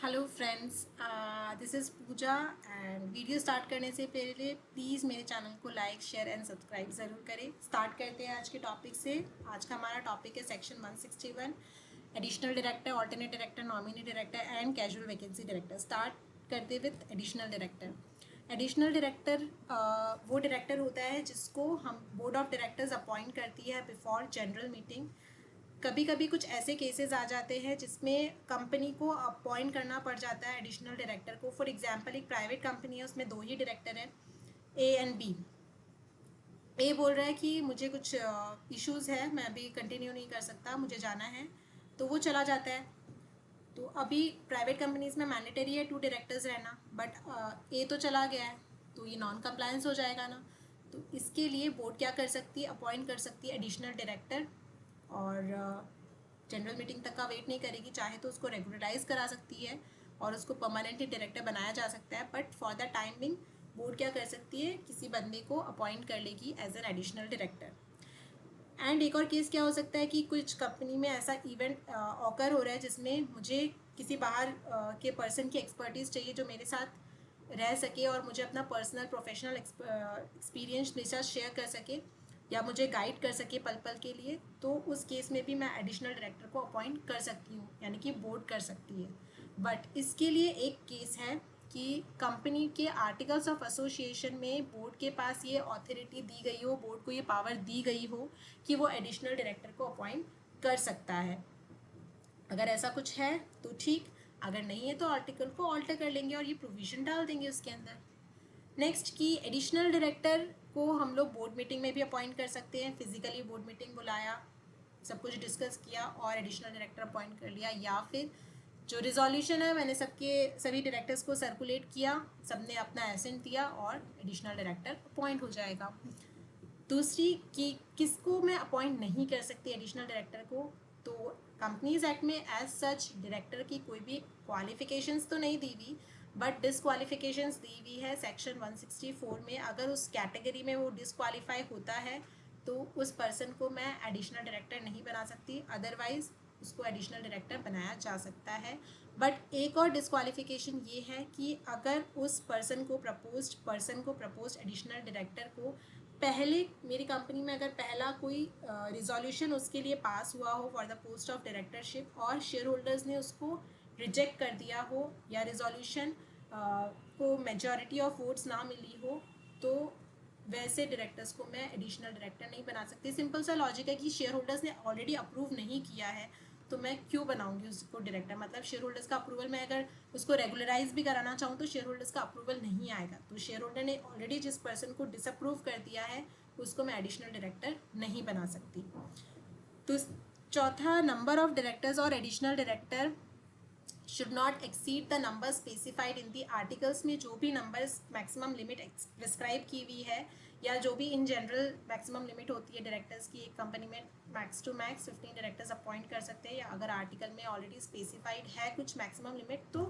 Hello friends, this is Pooja and video start करने से पहले प्लीज़ मेरे चैनल को लाइक शेयर एंड सब्सक्राइब ज़रूर करें। स्टार्ट करते हैं आज के टॉपिक से। आज का हमारा टॉपिक है section 161, additional director, alternate director, nominee director and casual vacancy director. Start करते with additional director. Additional director वो डायरेक्टर होता है जिसको हम बोर्ड ऑफ डायरेक्टर्स अपॉइंट करती है बिफोर जनरल मीटिंग। कभी कभी कुछ ऐसे केसेस आ जाते हैं जिसमें कंपनी को अपॉइंट करना पड़ जाता है एडिशनल डायरेक्टर को। फॉर एग्जांपल, एक प्राइवेट कंपनी है, उसमें दो ही डायरेक्टर हैं, ए एंड बी। ए बोल रहा है कि मुझे कुछ इश्यूज़ है, मैं अभी कंटिन्यू नहीं कर सकता, मुझे जाना है, तो वो चला जाता है। तो अभी प्राइवेट कंपनीज में मैंडेटरी है 2 डायरेक्टर्स रहना, बट ए तो चला गया है, तो ये नॉन कंप्लायंस हो जाएगा ना। तो इसके लिए बोर्ड क्या कर सकती है, अपॉइंट कर सकती है एडिशनल डायरेक्टर, और जनरल मीटिंग तक का वेट नहीं करेगी। चाहे तो उसको रेगुलराइज करा सकती है और उसको परमानेंटली डायरेक्टर बनाया जा सकता है, but for the timing board क्या कर सकती है, किसी बंदे को अपॉइंट कर लेगी as an additional director. And एक और केस क्या हो सकता है कि कुछ कंपनी में ऐसा इवेंट ऑकर हो रहा है जिसमें मुझे किसी बाहर के पर्सन की एक्सपर्टीज़ चाहिए जो मेरे साथ रह सके और मुझे अपना पर्सनल प्रोफेशनल एक्सपीरियंस मेरे साथ शेयर कर सके या मुझे गाइड कर सके पल पल के लिए। तो उस केस में भी मैं एडिशनल डायरेक्टर को अपॉइंट कर सकती हूँ, यानी कि बोर्ड कर सकती है। बट इसके लिए एक केस है कि कंपनी के आर्टिकल्स ऑफ एसोसिएशन में बोर्ड के पास ये अथॉरिटी दी गई हो, बोर्ड को ये पावर दी गई हो कि वो एडिशनल डायरेक्टर को अपॉइंट कर सकता है। अगर ऐसा कुछ है तो ठीक, अगर नहीं है तो आर्टिकल को ऑल्टर कर लेंगे और ये प्रोविजन डाल देंगे उसके अंदर। नेक्स्ट की एडिशनल डायरेक्टर को हम लोग बोर्ड मीटिंग में भी अपॉइंट कर सकते हैं। फिजिकली बोर्ड मीटिंग बुलाया, सब कुछ डिस्कस किया और एडिशनल डायरेक्टर अपॉइंट कर लिया, या फिर जो रिजोल्यूशन है मैंने सभी डायरेक्टर्स को सर्कुलेट किया, सबने अपना एसेंट दिया और एडिशनल डायरेक्टर अपॉइंट हो जाएगा। दूसरी कि किसको मैं अपॉइंट नहीं कर सकती एडिशनल डायरेक्टर को, तो कंपनीज एक्ट में एज सच डायरेक्टर की कोई भी क्वालिफिकेशंस तो नहीं दी हुई, बट डिसक्वालिफिकेशंस दी हुई है सेक्शन 164 में। अगर उस कैटेगरी में वो डिसक्वालीफाई होता है तो उस पर्सन को मैं एडिशनल डायरेक्टर नहीं बना सकती, अदरवाइज उसको एडिशनल डायरेक्टर बनाया जा सकता है। बट एक और डिसक्वालिफिकेशन ये है कि अगर उस पर्सन को प्रपोज्ड एडिशनल डायरेक्टर को पहले मेरी कंपनी में अगर पहला कोई रिजोल्यूशन उसके लिए पास हुआ हो for the post of directorship और शेयर होल्डर्स ने उसको रिजेक्ट कर दिया हो, या रिजोल्यूशन को मेजॉरिटी ऑफ वोट्स ना मिली हो, तो वैसे डायरेक्टर्स को मैं एडिशनल डायरेक्टर नहीं बना सकती। सिंपल सा लॉजिक है कि शेयर होल्डर्स ने ऑलरेडी अप्रूव नहीं किया है, तो मैं क्यों बनाऊंगी उसको डायरेक्टर। मतलब शेयर होल्डर्स का अप्रूवल, मैं अगर उसको रेगुलराइज भी कराना चाहूँ तो शेयर होल्डर्स का अप्रूवल नहीं आएगा। तो शेयर होल्डर ने ऑलरेडी जिस पर्सन को डिसअप्रूव कर दिया है उसको मैं एडिशनल डायरेक्टर नहीं बना सकती। तो चौथा, नंबर ऑफ डायरेक्टर्स और additional director should not exceed the number specified in the articles में जो भी नंबर्स मैक्सिमम लिमिट प्रिस्क्राइब की हुई है, या जो भी इन जनरल मैक्सिमम लिमिट होती है डायरेक्टर्स की, एक कंपनी में max to max 15 directors appoint कर सकते हैं, या अगर आर्टिकल में ऑलरेडी स्पेसिफाइड है कुछ मैक्सिमम लिमिट तो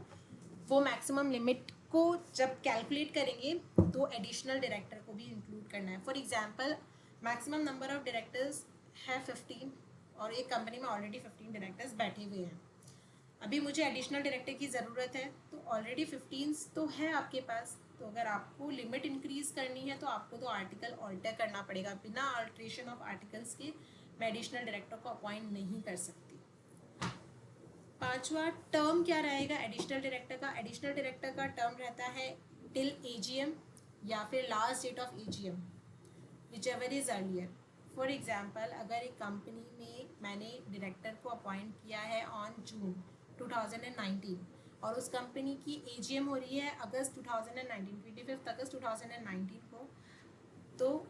वो मैक्सिमम लिमिट को जब कैलकुलेट करेंगे तो एडिशनल डायरेक्टर को भी इंक्लूड करना है। For example, maximum number of directors है 15 और एक कंपनी में ऑलरेडी 15 डायरेक्टर्स बैठे हुए हैं। अभी मुझे एडिशनल डायरेक्टर की ज़रूरत है, तो ऑलरेडी 15 तो है आपके पास, तो अगर आपको लिमिट इंक्रीज़ करनी है तो आपको तो आर्टिकल ऑल्टर करना पड़ेगा। बिना अल्ट्रेशन ऑफ आर्टिकल्स के मैं एडिशनल डायरेक्टर को अपॉइंट नहीं कर सकती। पांचवा, टर्म क्या रहेगा एडिशनल डायरेक्टर का। एडिशनल डायरेक्टर का टर्म रहता है टिल एजीएम या फिर last date of AGM, whichever is earlier. For example, अगर एक कंपनी में मैंने डायरेक्टर को अपॉइंट किया है ऑन जून 2019 और उस कंपनी की एजीएम हो रही है अगस्त 2019, 25 अगस्त 2019 को, तो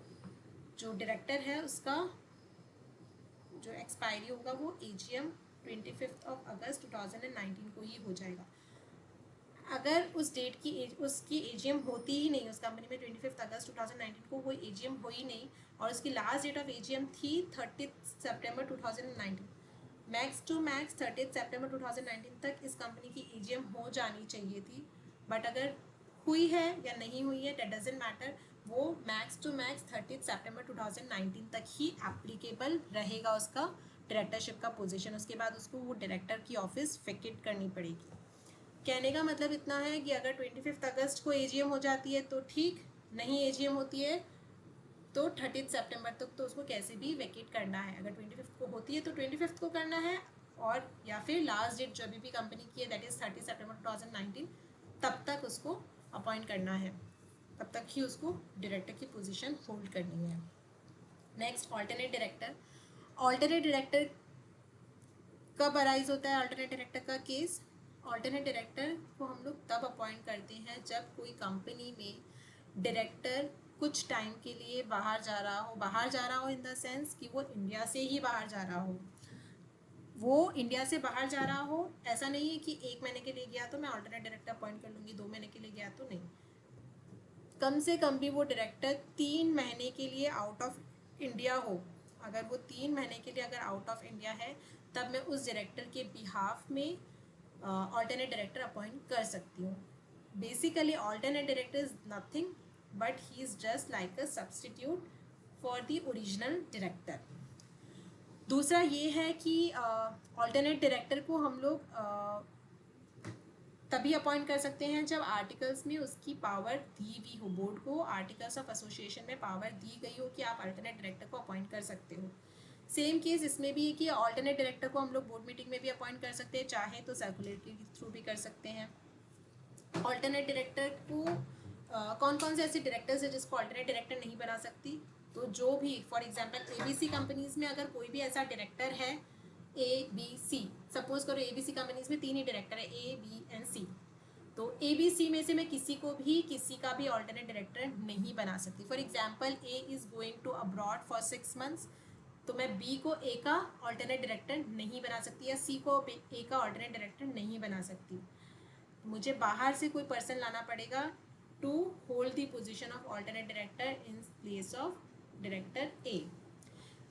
जो डायरेक्टर है उसका जो एक्सपायरी होगा वो एजीएम 25 अगस्त 2019 को ही हो जाएगा। अगर उस डेट की उसकी एजीएम होती ही नहीं, उस कंपनी में 25 अगस्त 2019 को कोई एजीएम हो ही नहीं और उसकी लास्ट डेट ऑफ एजीएम थी 30 सितंबर 2019, मैक्स टू मैक्स 30 सितंबर 2019 तक इस कंपनी की एजीएम हो जानी चाहिए थी। बट अगर हुई है या नहीं हुई है दैट डजेंट मैटर, वो मैक्स टू मैक्स 30 सितंबर 2019 तक ही एप्लीकेबल रहेगा उसका डायरेक्टरशिप का पोजीशन। उसके बाद उसको वो डायरेक्टर की ऑफिस वेकेट करनी पड़ेगी। कहने का मतलब इतना है कि अगर 25 अगस्त को एजीएम हो जाती है तो ठीक, नहीं एजीएम होती है तो 30 सितंबर तक तो उसको कैसे भी वेकेट करना है। अगर 25 को होती है तो 25 को करना है, और या फिर लास्ट डेट जो भी कंपनी की है दैट इज़ 30 सितंबर 2019, तब तक उसको अपॉइंट करना है, तब तक ही उसको डायरेक्टर की पोजीशन होल्ड करनी है। Next, alternate director. Alternate director कब अराइज होता है ऑल्टरनेट डायरेक्टर का केस? ऑल्टरनेट डायरेक्टर को हम लोग तब अपॉइंट करते हैं जब कोई कंपनी में डायरेक्टर कुछ टाइम के लिए बाहर जा रहा हो इन द सेंस कि वो इंडिया से ही बाहर जा रहा हो। वो इंडिया से बाहर जा रहा हो, ऐसा नहीं है कि 1 महीने के लिए गया तो मैं ऑल्टरनेट डायरेक्टर अपॉइंट कर लूँगी, 2 महीने के लिए गया तो नहीं। कम से कम भी वो डायरेक्टर 3 महीने के लिए आउट ऑफ इंडिया हो। अगर वो 3 महीने के लिए अगर आउट ऑफ इंडिया है तब मैं उस डायरेक्टर के बिहाफ में ऑल्टरनेट डायरेक्टर अपॉइंट कर सकती हूँ। Basically alternate director is nothing but he is just like a substitute for the original director. दूसरा ये है कि ऑल्टरनेट डायरेक्टर को हम लोग तभी अपॉइंट कर सकते हैं जब आर्टिकल्स में उसकी पावर दी हुई हो। बोर्ड को आर्टिकल्स ऑफ एसोसिएशन में पावर दी गई हो कि आप अल्टरनेट डायरेक्टर को अपॉइंट कर सकते हो। सेम केस इसमें भी है कि ऑल्टरनेट डायरेक्टर को हम लोग बोर्ड मीटिंग में भी अपॉइंट कर सकते हैं, चाहे तो सर्कुलर के थ्रू भी कर सकते हैं। ऑल्टरनेट डायरेक्टर को कौन कौन से ऐसे डायरेक्टर्स है जिसको ऑल्टरनेट डायरेक्टर नहीं बना सकती? तो जो भी फॉर एग्जांपल एबीसी कंपनीज में अगर कोई भी ऐसा डायरेक्टर है, ए बी सी, सपोज करो एबीसी कंपनीज में 3 ही डायरेक्टर है, ए बी एंड सी, तो ए बी सी में से मैं किसी का भी ऑल्टरनेट डायरेक्टर नहीं बना सकती। For example A is going to abroad for 6 months, तो मैं बी को ए का ऑल्टरनेट डायरेक्टर नहीं बना सकती, या सी को ए का ऑल्टरनेट डायरेक्टर नहीं बना सकती। मुझे बाहर से कोई पर्सन लाना पड़ेगा to hold the position of alternate director in place of director A.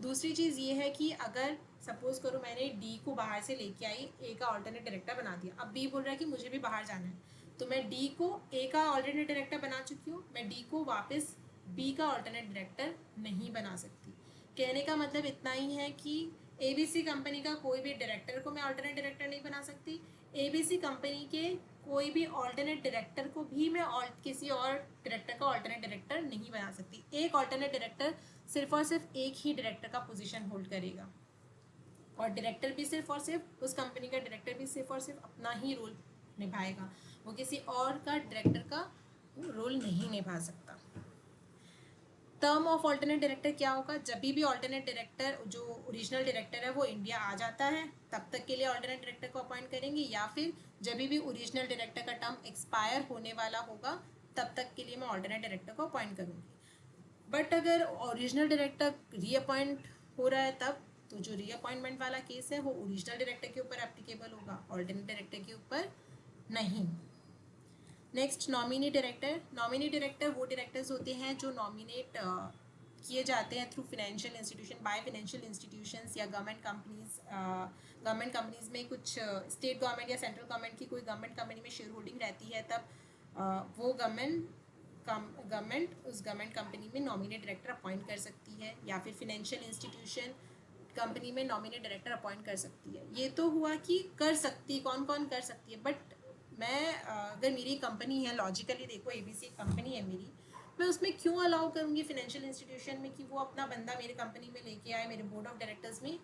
दूसरी चीज़ ये है कि अगर सपोज करो मैंने डी को बाहर से लेके आई, ए का ऑल्टरनेट डायरेक्टर बना दिया, अब बी बोल रहा है कि मुझे भी बाहर जाना है, तो मैं डी को ए का ऑल्टरनेट डायरेक्टर बना चुकी हूँ, मैं डी को वापस बी का ऑल्टरनेट डायरेक्टर नहीं बना सकती। कहने का मतलब इतना ही है कि एबीसी कंपनी का कोई भी डायरेक्टर को मैं ऑल्टरनेट डायरेक्टर नहीं बना सकती, एबीसी कंपनी के कोई भी ऑल्टरनेट डायरेक्टर को भी मैं किसी और डायरेक्टर का ऑल्टरनेट डायरेक्टर नहीं बना सकती। एक ऑल्टरनेट डायरेक्टर सिर्फ और सिर्फ एक ही डायरेक्टर का पोजीशन होल्ड करेगा, और डायरेक्टर भी सिर्फ और सिर्फ उस कंपनी का डायरेक्टर भी सिर्फ और सिर्फ अपना ही रोल निभाएगा, वो किसी और का डायरेक्टर का रोल नहीं निभा सकता। टर्म ऑफ ऑल्टरनेट डायरेक्टर क्या होगा? जब भी ऑल्टरनेट डायरेक्टर जो ओरिजिनल डायरेक्टर है वो इंडिया आ जाता है तब तक के लिए ऑल्टरनेट डायरेक्टर को अपॉइंट करेंगे, या फिर जब भी ओरिजिनल डायरेक्टर का टर्म एक्सपायर होने वाला होगा तब तक के लिए मैं ऑल्टरनेट डायरेक्टर को अपॉइंट करूँगी। बट अगर ओरिजिनल डायरेक्टर रीअपॉइंट हो रहा है तब तो जो रीअपॉइंटमेंट वाला केस है वो ओरिजिनल डायरेक्टर के ऊपर एप्लीकेबल होगा, ऑल्टरनेट डायरेक्टर के ऊपर नहीं। Next, nominee director. Nominee director वो डायरेक्टर्स होते हैं जो नॉमिनेट किए जाते हैं through financial institution, by financial institutions या गवर्नमेंट कंपनीज। गवर्नमेंट कंपनीज में कुछ स्टेट गवर्नमेंट या सेंट्रल गवर्नमेंट की कोई गवर्नमेंट कंपनी में शेयर होल्डिंग रहती है, तब वो गवर्नमेंट उस गवर्नमेंट कंपनी में नॉमिनेट डायरेक्टर अपॉइंट कर सकती है, या फिर फाइनेंशियल इंस्टीट्यूशन कंपनी में नॉमिनेट डायरेक्टर अपॉइंट कर सकती है। ये तो हुआ कि कर सकती, कौन कौन कर सकती है, बट मैं अगर मेरी कंपनी है, लॉजिकली देखो एबीसी कंपनी है मेरी, मैं उसमें क्यों अलाउ करूँगी फाइनेंशियल इंस्टीट्यूशन में कि वो अपना बंदा मेरे कंपनी में लेके आए, मेरे बोर्ड ऑफ डायरेक्टर्स में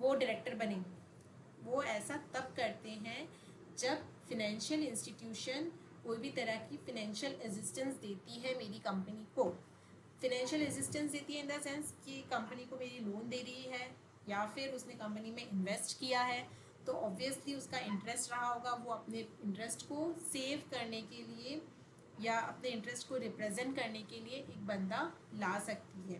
वो डायरेक्टर बने। वो ऐसा तब करते हैं जब फाइनेंशियल इंस्टीट्यूशन कोई भी तरह की फाइनेंशियल असिस्टेंस देती है मेरी कंपनी को। फाइनेंशियल असिस्टेंस देती है इन द सेंस कि कंपनी को मेरी लोन दे रही है, या फिर उसने कंपनी में इन्वेस्ट किया है, तो ऑब्वियसली उसका इंटरेस्ट रहा होगा, वो अपने इंटरेस्ट को सेव करने के लिए या अपने इंटरेस्ट को रिप्रेजेंट करने के लिए एक बंदा ला सकती है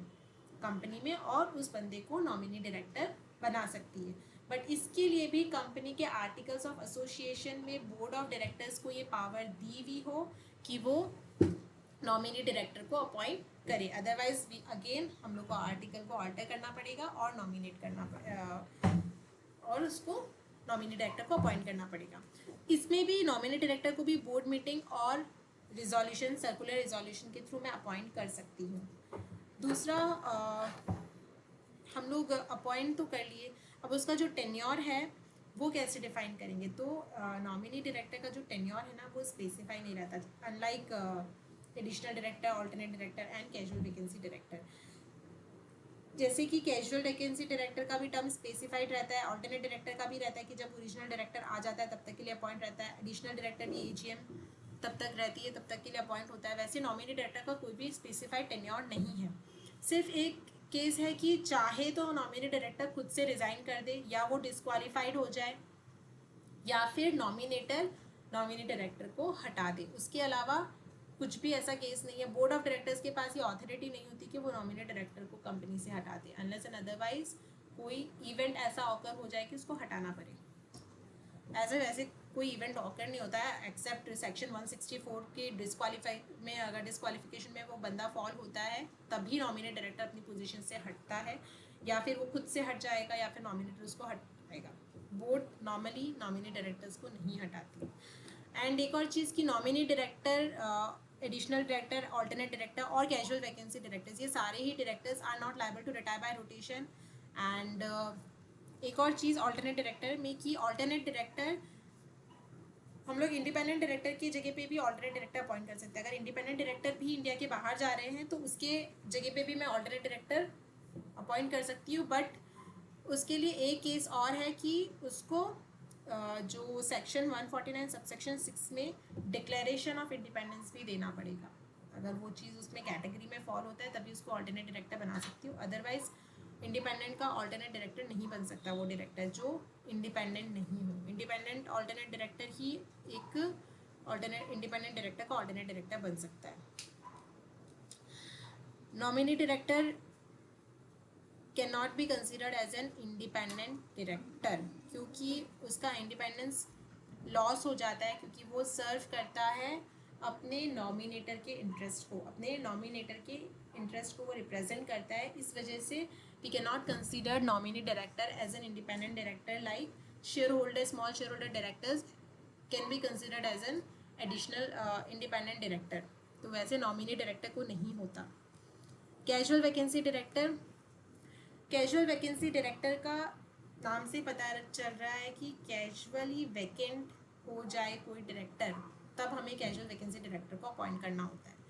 कंपनी में, और उस बंदे को नॉमिनी डायरेक्टर बना सकती है। बट इसके लिए भी कंपनी के आर्टिकल्स ऑफ एसोसिएशन में बोर्ड ऑफ डायरेक्टर्स को ये पावर दी हुई हो कि वो नॉमिनी डायरेक्टर को अपॉइंट करे, अदरवाइज भी अगेन हम लोग को आर्टिकल को ऑल्टर करना पड़ेगा और नॉमिनेट करना और उसको नॉमिनी डायरेक्टर को अपॉइंट करना पड़ेगा। इसमें भी नॉमिनी डायरेक्टर को भी बोर्ड मीटिंग और रिजोल्यूशन, सर्कुलर रिजोल्यूशन के थ्रू मैं अपॉइंट कर सकती हूँ। दूसरा, हम लोग अपॉइंट तो कर लिए, अब उसका जो टेन्योर है वो कैसे डिफाइन करेंगे? तो नॉमिनी डायरेक्टर का जो टेन्योर है ना वो स्पेसिफाई नहीं रहता, unlike additional director, alternate director and casual vacancy director. जैसे कि कैजुअल वैकेंसी डायरेक्टर का भी टर्म स्पेसिफाइड रहता है, ऑल्टरनेट डायरेक्टर का भी रहता है कि जब ओरिजिनल डायरेक्टर आ जाता है तब तक के लिए अपॉइंट रहता है, एडिशनल डायरेक्टर भी एजीएम तब तक रहती है, तब तक के लिए अपॉइंट होता है। वैसे नॉमिनी डायरेक्टर का कोई भी स्पेसिफाइड टेन्योर नहीं है। सिर्फ एक केस है कि चाहे तो नॉमिनी डायरेक्टर खुद से रिजाइन कर दे या वो डिस्क्वालीफाइड हो जाए या फिर नॉमिनेटर नॉमिनी डायरेक्टर को हटा दे। उसके अलावा कुछ भी ऐसा केस नहीं है। बोर्ड ऑफ डायरेक्टर्स के पास ये ऑथोरिटी नहीं होती कि वो नॉमिनेट डायरेक्टर को कंपनी से हटा दे, अनलेस एंड अदरवाइज कोई इवेंट ऐसा ऑकर हो जाए कि उसको हटाना पड़े। ऐसे वैसे कोई इवेंट ऑकर नहीं होता है एक्सेप्ट सेक्शन 164 के डिस्क्वालीफाई में। अगर डिस्क्वालिफिकेशन में वो बंदा फॉल होता है तभी नॉमिनेट डायरेक्टर अपनी पोजीशन से हटता है, या फिर वो खुद से हट जाएगा या फिर नॉमिनेटर उसको हटाएगा। बोर्ड नॉर्मली नॉमिनेट डायरेक्टर्स को नहीं हटाती। एंड एक और चीज़ कि nominee director, additional director, alternate director और कैजुअल वैकेंसी डायरेक्टर्स, ये सारे ही directors are not liable to retire by rotation. And एक और चीज़ ऑल्टरनेट डायरेक्टर में कि ऑल्टरनेट डायरेक्टर हम लोग इंडिपेंडेंट डायरेक्टर की जगह पे भी ऑल्टरनेट डायरेक्टर अपॉइंट कर सकते हैं। अगर इंडिपेंडेंट डायरेक्टर भी इंडिया के बाहर जा रहे हैं तो उसके जगह पे भी मैं ऑल्टरनेट डायरेक्टर अपॉइंट कर सकती हूँ। बट उसके लिए एक केस और है कि उसको जो सेक्शन 149 सबसेक्शन 6 में डिक्लेरेशन ऑफ इंडिपेंडेंस भी देना पड़ेगा। अगर वो चीज़ उसमें कैटेगरी में फॉल होता है तभी उसको ऑल्टरनेट डायरेक्टर बना सकती हूँ, अदरवाइज इंडिपेंडेंट का ऑल्टरनेट डायरेक्टर नहीं बन सकता वो डायरेक्टर जो इंडिपेंडेंट नहीं हो। इंडिपेंडेंट ऑल्टरनेट डायरेक्टर ही एक ऑल्टरनेट इंडिपेंडेंट डायरेक्टर का ऑल्टरनेट डायरेक्टर बन सकता है। Nominee director can not be considered as an independent director क्योंकि उसका इंडिपेंडेंस लॉस हो जाता है, क्योंकि वो सर्व करता है अपने नॉमिनेटर के इंटरेस्ट को, अपने नॉमिनेटर के इंटरेस्ट को वो रिप्रेजेंट करता है। इस वजह से we can not consider nominee director as an independent director like shareholder, small shareholder directors can be considered as an additional independent director. तो वैसे नॉमिनी डायरेक्टर को नहीं होता। Casual vacancy director, casual vacancy director का नाम से पता चल रहा है कि कैजुअली वैकेंट हो जाए कोई डायरेक्टर तब हमें कैजुअल वैकेंसी डायरेक्टर को अपॉइंट करना होता है।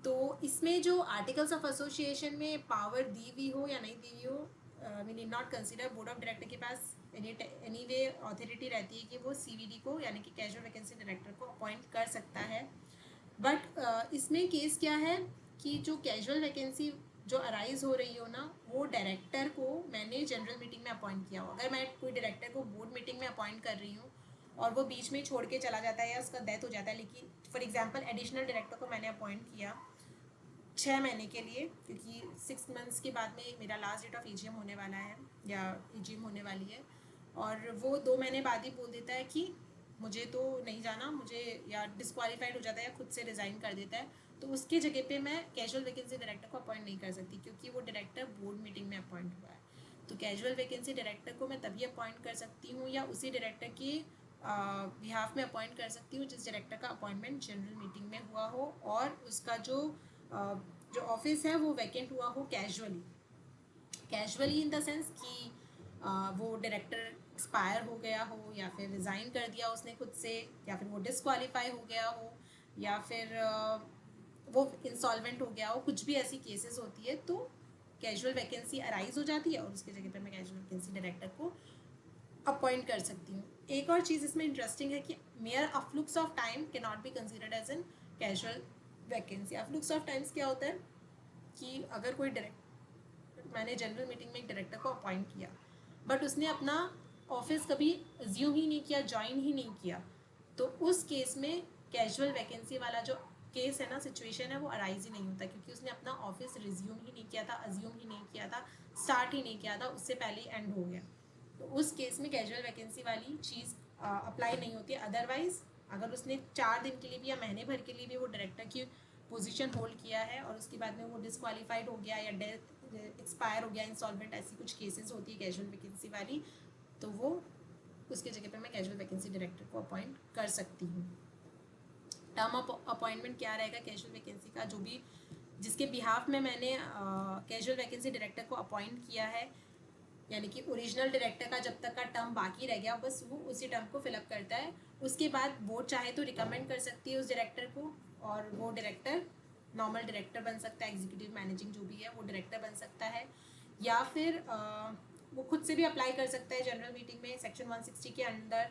तो इसमें जो आर्टिकल्स ऑफ एसोसिएशन में पावर दी हुई हो या नहीं दी हुई हो, we need not consider. Board of director के पास एनी वे अथॉरिटी रहती है कि वो सीवीडी को यानी कि कैजुअल वैकेंसी डायरेक्टर को अपॉइंट कर सकता है। बट इसमें केस क्या है कि जो कैजुअल वैकेंसी जो अराइज हो रही हो ना, वो डायरेक्टर को मैंने जनरल मीटिंग में अपॉइंट किया हो। अगर मैं कोई डायरेक्टर को बोर्ड मीटिंग में अपॉइंट कर रही हूँ और वो बीच में छोड़ के चला जाता है या उसका डेथ हो जाता है, लेकिन फॉर एग्जांपल एडिशनल डायरेक्टर को मैंने अपॉइंट किया 6 महीने के लिए, क्योंकि 6 मंथ्स के बाद में मेरा लास्ट डेट ऑफ ईजीएम होने वाला है या ईजीएम होने वाली है, और वो 2 महीने बाद ही बोल देता है कि मुझे तो नहीं जाना, मुझे या डिस्क्वालीफाइड हो जाता है या खुद से रिज़ाइन कर देता है, तो उसकी जगह पे मैं कैजुअल वैकेंसी डायरेक्टर को अपॉइंट नहीं कर सकती क्योंकि वो डायरेक्टर बोर्ड मीटिंग में अपॉइंट हुआ है। तो कैजुअल वैकेंसी डायरेक्टर को मैं तभी अपॉइंट कर सकती हूँ या उसी डायरेक्टर की बिहाफ में अपॉइंट कर सकती हूँ जिस डायरेक्टर का अपॉइंटमेंट जनरल मीटिंग में हुआ हो और उसका जो ऑफिस है वो वैकेंट हुआ हो casually. Casually in the sense कि वो डायरेक्टर एक्सपायर हो गया हो या फिर रिज़ाइन कर दिया उसने खुद से, या फिर वो डिस्क्वालीफाई हो गया हो, या फिर वो इंसॉल्वेंट हो गया हो, कुछ भी ऐसी केसेस होती है तो कैजुअल वैकेंसी अराइज हो जाती है और उसकी जगह पर मैं कैजुअल वैकेंसी डायरेक्टर को अपॉइंट कर सकती हूँ। एक और चीज़ इसमें इंटरेस्टिंग है कि mere afflux of time can not be considered as an casual vacancy. Afflux of times क्या होता है कि अगर कोई मैंने जनरल मीटिंग में एक डायरेक्टर को अपॉइंट किया बट उसने अपना ऑफिस कभी अज्यूम ही नहीं किया, ज्वाइन ही नहीं किया, तो उस केस में कैजुअल वैकेंसी वाला जो केस है ना, सिचुएशन है, वो अराइज ही नहीं होता क्योंकि उसने अपना ऑफिस रिज्यूम ही नहीं किया था, अज्यूम ही नहीं किया था, स्टार्ट ही नहीं किया था, उससे पहले ही एंड हो गया। तो उस केस में कैजुअल वैकेंसी वाली चीज़ अप्लाई नहीं होती है। अदरवाइज अगर उसने 4 दिन के लिए भी या महीने भर के लिए भी वो डायरेक्टर की पोजीशन होल्ड किया है और उसके बाद में वो डिस्क्वालीफाइड हो गया या डेथ एक्सपायर हो गया, इंसॉल्वेंट, ऐसी कुछ केसेस होती है कैजुअल वैकेंसी वाली, तो वो उसके जगह पे मैं कैजुअल वैकेंसी डायरेक्टर को अपॉइंट कर सकती हूँ। टर्म अपॉइंटमेंट क्या रहेगा कैजुअल वैकेंसी का, जो भी जिसके बिहाफ में मैंने कैजुअल वैकेंसी डायरेक्टर को अपॉइंट किया है, यानी कि ओरिजिनल डायरेक्टर का जब तक का टर्म बाकी रह गया बस वो उसी टर्म को फिलअप करता है। उसके बाद बोर्ड चाहे तो रिकमेंड कर सकती है उस डायरेक्टर को, और वो डायरेक्टर नॉर्मल डायरेक्टर बन सकता है, एग्जीक्यूटिव मैनेजिंग जो भी है वो डायरेक्टर बन सकता है, या फिर वो खुद से भी अप्लाई कर सकता है जनरल मीटिंग में सेक्शन 160 के अंडर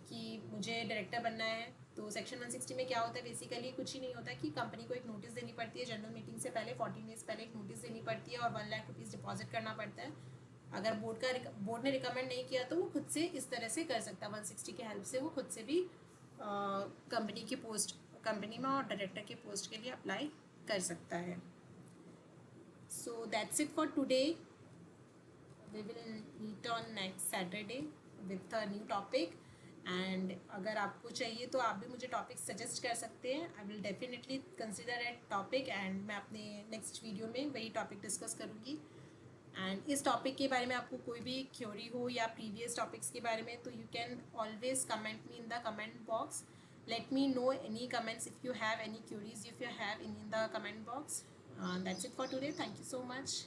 कि मुझे डायरेक्टर बनना है। तो सेक्शन 160 में क्या होता है, बेसिकली कुछ ही नहीं होता कि कंपनी को एक नोटिस देनी पड़ती है जनरल मीटिंग से पहले, 14 डेज पहले एक नोटिस देनी पड़ती है और 1 लाख रुपीज़ डिपॉजिट करना पड़ता है। अगर बोर्ड ने रिकमेंड नहीं किया तो वो खुद से इस तरह से कर सकता है, 160 की हेल्प से वो खुद से भी कंपनी की पोस्ट, कंपनी में और डायरेक्टर की पोस्ट के लिए अप्लाई कर सकता है। So that's it for today. We will meet on next Saturday with a new topic. And अगर आपको चाहिए तो आप भी मुझे टॉपिक सजेस्ट कर सकते हैं। I will definitely consider at topic and मैं अपने नेक्स्ट वीडियो में वही टॉपिक डिस्कस करूँगी। एंड इस टॉपिक के बारे में आपको कोई भी क्योरी हो या प्रीवियस टॉपिक्स के बारे में, तो you can always comment me in the comment box. Let me know any comments if you have any curies, if you have in the comment box. That's it for today. Thank you so much.